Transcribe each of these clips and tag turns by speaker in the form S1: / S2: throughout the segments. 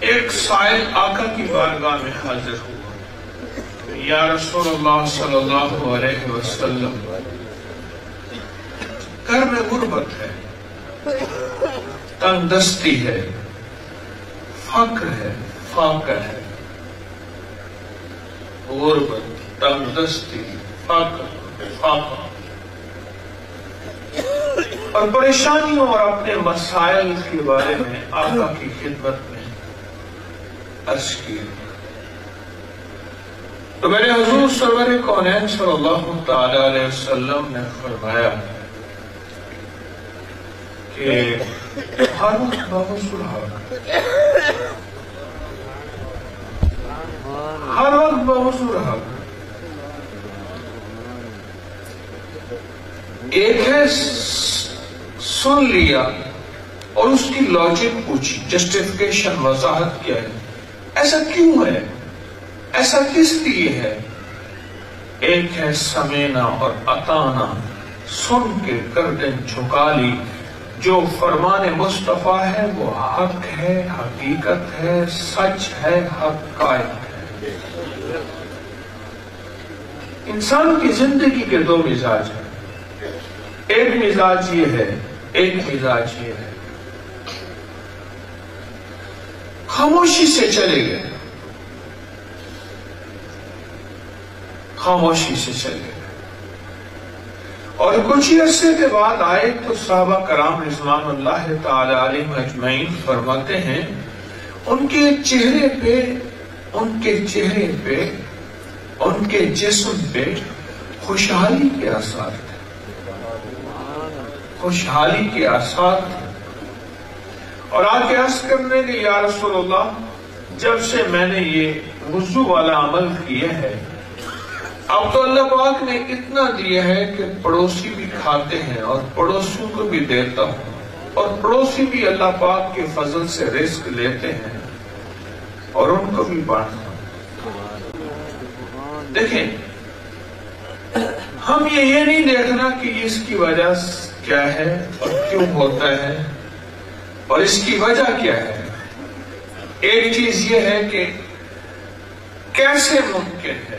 S1: ایک سائل آقا کی بارگاہ میں حاضر ہوا، یا رسول اللہ صلی اللہ علیہ وسلم، گھر میں غربت ہے، تنگ دستی ہے، فقر ہے، فاقہ ہے۔ غربت، تنگ دستی، فقر، فاقہ، اور پریشانیوں اور اپنے مسائل کے بارے میں آقا کی خدمت میں عرض کی۔ تو میرے حضور سرور کونین صلی اللہ تعالی علیہ وسلم نے فرمایا کہ ہر وقت باوصول حق، ہر وقت باوصول حق، ایک ہے سن لیا اور اس کی لاجک پوچھی، جسٹیفیکیشن، وضاحت کیا ہے، ایسا کیوں ہے، ایسا کس لیے ہے۔ ایک ہے سمینا اور اطانا، سن کے گردن جھکا لی، جو فرمان مصطفیٰ ہے وہ حق ہے، حقیقت ہے، سچ ہے، حق قائم ہے۔ انسان کی زندگی کے دو مزاج ہیں، ایک مزاج یہ ہے، ایک مزاج یہ ہے، خاموشی سے چلے گئے، خاموشی سے چلے گئے، اور کچھ عرصے کے بعد آئے تو صحابہ کرام رضوان اللہ تعالی علیہم اجمعین فرماتے ہیں ان کے چہرے پہ، ان کے چہرے پہ، ان کے جسم پہ خوشحالی کے آثار تھے، خوشحالی کے آثار تھے، اور آگے عرض کرنے کہ یا رسول اللہ، جب سے میں نے یہ وضو والا عمل کیا ہے، اب تو اللہ پاک نے اتنا دیا ہے کہ پڑوسی بھی کھاتے ہیں اور پڑوسیوں کو بھی دیتا ہوں، اور پڑوسی بھی اللہ پاک کے فضل سے رزق لیتے ہیں اور ان کو بھی بانٹتا ہوں۔ دیکھیں، ہم یہ نہیں دیکھنا کہ اس کی وجہ کیا ہے اور کیوں ہوتا ہے اور اس کی وجہ کیا ہے۔ ایک چیز یہ ہے کہ کیسے ممکن ہے،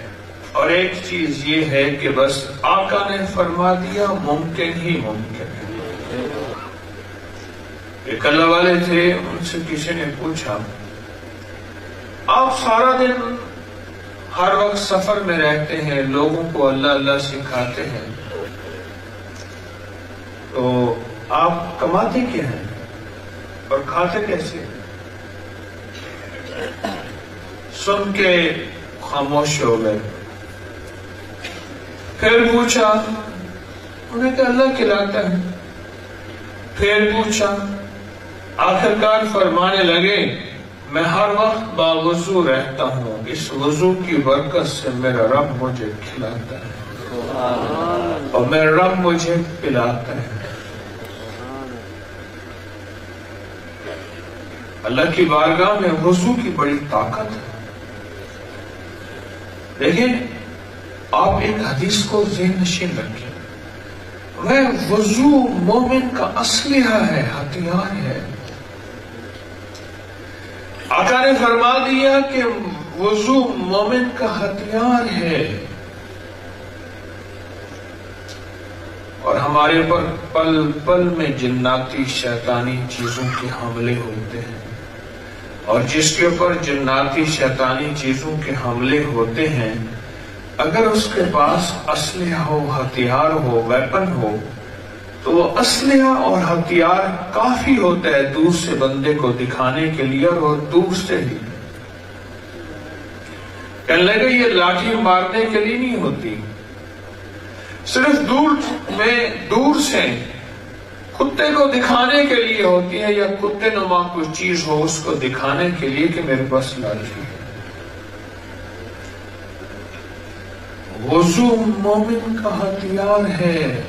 S1: اور ایک چیز یہ ہے کہ بس آقا نے فرما دیا ممکن ہی ممکن ہے۔ ایک اللہ والے تھے، ان سے کسی نے پوچھا آپ سارا دن ہر وقت سفر میں رہتے ہیں، لوگوں کو اللہ اللہ سکھاتے ہیں، تو آپ کماتے کیا ہیں اور کھاتے کیسے؟ سن کے خاموش ہو گئے۔ پھر پوچھا، انہیں کہ اللہ کھلاتا ہے۔ پھر پوچھا، آخرکار فرمانے لگے میں ہر وقت باوضو رہتا ہوں، اس وضو کی برکت سے میرا رب مجھے کھلاتا ہے اور میرا رب مجھے پلاتا ہے۔ اللہ کی بارگاہ میں وضو کی بڑی طاقت ہے۔ دیکھیں، آپ ایک حدیث کو ذہن نشین رکھیں، وہ وضو مومن کا اسلحہ ہے، ہتھیار ہے۔ آقا نے فرما دیا کہ وضو مومن کا ہتھیار ہے، اور ہمارے پر پل پل میں جناتی شیطانی چیزوں کے حملے ہوتے ہیں، اور جس کے اوپر جناتی شیطانی چیزوں کے حملے ہوتے ہیں، اگر اس کے پاس اسلحہ ہو، ہتھیار ہو، ویپن ہو، تو وہ اسلحہ اور ہتھیار کافی ہوتا ہے دور سے بندے کو دکھانے کے لیے، اور دور سے ہی کہنے لگے یہ لاٹھی مارنے کے لیے نہیں ہوتی، صرف دور سے کتے کو دکھانے کے لیے ہوتی ہے، یا کتے نما کوئی چیز ہو اس کو دکھانے کے لیے کہ میرے پاس لاٹھی ہے۔ وضو مومن کا ہتھیار ہے،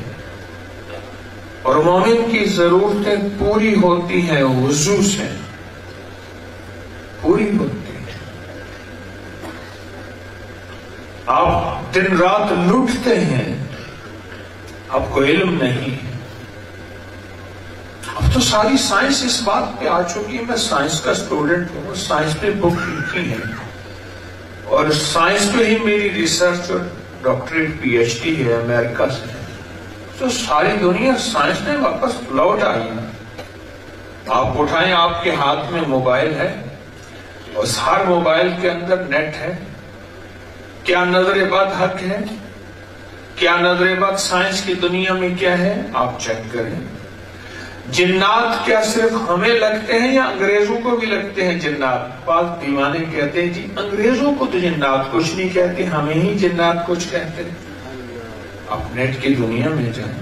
S1: اور مومن کی ضرورتیں پوری ہوتی ہیں وضو سے، پوری ہوتی ہیں۔ آپ دن رات لوٹتے ہیں، آپ کو علم نہیں ہے، اب تو ساری سائنس اس بات پہ آ چکی ہے، میں سائنس کا اسٹوڈنٹ ہوں، سائنس پہ بک لکھی ہے اور سائنس پہ ہی میری ریسرچ اور ڈاکٹریٹ پی ایچ ڈی ہے امریکہ سے، تو ساری دنیا سائنس میں واپس لوٹ آئی ہے۔ آپ اٹھائیں، آپ کے ہاتھ میں موبائل ہے اور ہر موبائل کے اندر نیٹ ہے۔ کیا نظر بد حق ہے؟ کیا نظر بد سائنس کی دنیا میں کیا ہے؟ آپ چیک کریں۔ جنات کیا صرف ہمیں لگتے ہیں یا انگریزوں کو بھی لگتے ہیں جنات؟ بعض دیوانے کہتے ہیں جی انگریزوں کو تو جنات کچھ نہیں کہتے، ہمیں ہی جنات کچھ کہتے ہیں۔ آپ نیٹ کی دنیا میں جائیں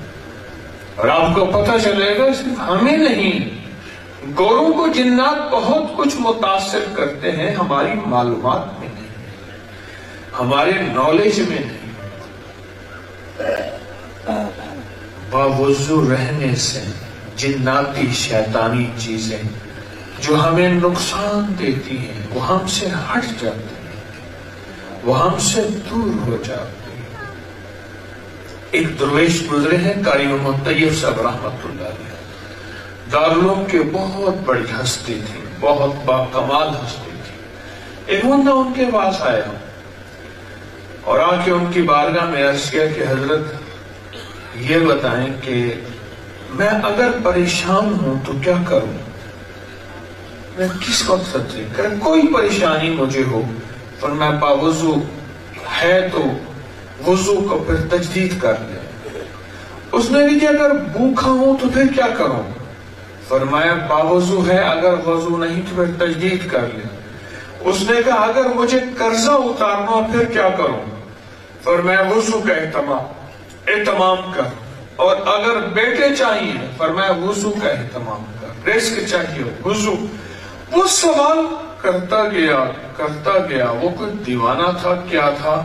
S1: اور آپ کو پتہ چلے گا صرف ہمیں نہیں، گوروں کو جنات بہت کچھ متاثر کرتے ہیں، ہماری معلومات میں نہیں، ہمارے نالج میں نہیں۔ باوضو رہنے سے جناتی شیطانی چیزیں جو ہمیں نقصان دیتی ہیں وہ ہم سے ہٹ جاتی ہیں، وہ ہم سے دور ہو جاتی ہیں۔ ایک درویش گزرے ہیں قاری محمد طیب صاحب رحمت اللہ علیہ، دارالعلوم کے بہت بڑی ہستی تھی، بہت باکمال ہستی تھی۔ ایک بندہ ان کے پاس آیا اور آ کے ان کی بارگاہ میں عرض کیا کہ حضرت یہ بتائیں کہ میں اگر پریشان ہوں تو کیا کروں؟ میں کس مقصد سے کروں؟ کوئی پریشانی مجھے ہو پر میں باوضو ہے تو وضو کو پھر تجدید کر لیں۔ اس نے بھی کہ اگر بھوکا ہوں تو پھر کیا کروں؟ فرمایا باوضو ہے، اگر وضو نہیں تو پھر تجدید کر لیں۔ اس نے کہا اگر مجھے قرضہ اتارنا پھر کیا کروں؟ فرمایا وضو کا اہتمام کر، اور اگر بیٹے چاہیے فرمایا وضو کا اہتمام کر، رزق چاہیے وضو۔ وہ سوال کرتا گیا، وہ کوئی دیوانہ تھا کیا تھا،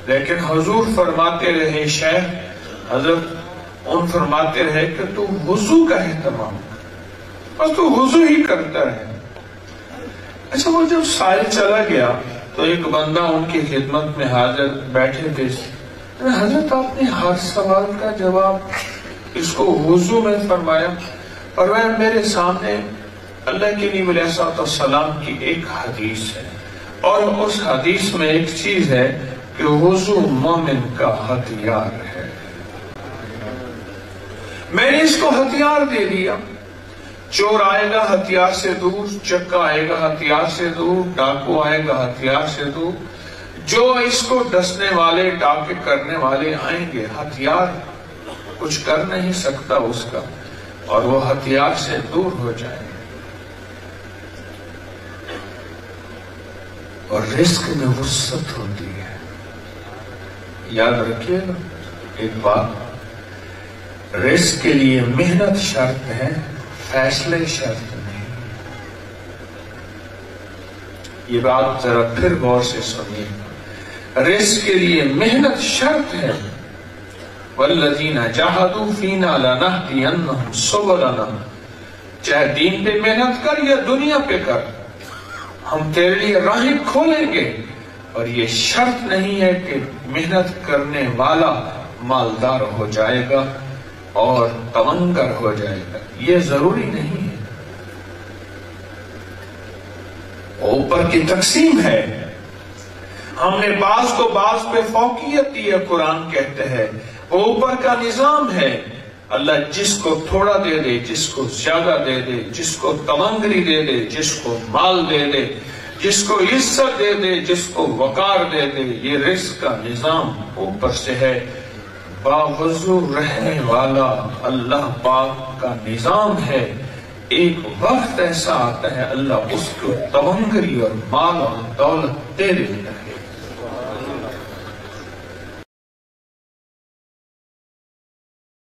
S1: لیکن حضور فرماتے رہے، شیخ حضرت ان فرماتے رہے کہ تو وضو کا اہتمام کر، بس تو وضو ہی کرتا رہے۔ اچھا وہ جب سائل چلا گیا تو ایک بندہ ان کی خدمت میں حاضر بیٹھے تھے، حضرت آپ نے ہر سوال کا جواب اس کو وضو میں فرمایا۔ میرے سامنے اللہ کے نبی علیہ الصلوۃ والسلام کی ایک حدیث ہے اور اس حدیث میں ایک چیز ہے کہ وضو مومن کا ہتھیار ہے۔ میں نے اس کو ہتھیار دے دیا۔ چور آئے گا ہتھیار سے دور، چکا آئے گا ہتھیار سے دور، ڈاکو آئے گا ہتھیار سے دور، جو اس کو ڈسنے والے ڈاکے کرنے والے آئیں گے، ہتھیار کچھ کر نہیں سکتا اس کا، اور وہ ہتھیار سے دور ہو جائے گا۔ اور رزق میں وسعت ہوتی ہے۔ یاد رکھیے گا ایک بات، رزق کے لیے محنت شرط ہے، فیصلے شرط نہیں۔ یہ بات ذرا پھر غور سے سنیے، رزق کے لیے محنت شرط ہے۔ والذین جاہدوا فینا لنہدینہم سبلنا، چاہے دین پہ محنت کر یا دنیا پہ کر، ہم تیرے لیے راہیں کھولیں گے۔ اور یہ شرط نہیں ہے کہ محنت کرنے والا مالدار ہو جائے گا اور تونگر ہو جائے گا، یہ ضروری نہیں ہے۔ اوپر کی تقسیم ہے، ہم نے بعض کو بعض پہ فوقیت دی ہے، قرآن کہتے ہیں اوپر کا نظام ہے۔ اللہ جس کو تھوڑا دے دے، جس کو زیادہ دے دے، جس کو تمنگری دے دے، جس کو مال دے دے، جس کو عزت دے دے، جس کو وقار دے دے، یہ رزق کا نظام اوپر سے ہے۔ باوضو رہنے والا اللہ پاک کا نظام ہے۔ ایک وقت ایسا آتا ہے اللہ اس کو تمنگری اور مال اور دولت دے دیتا ہے۔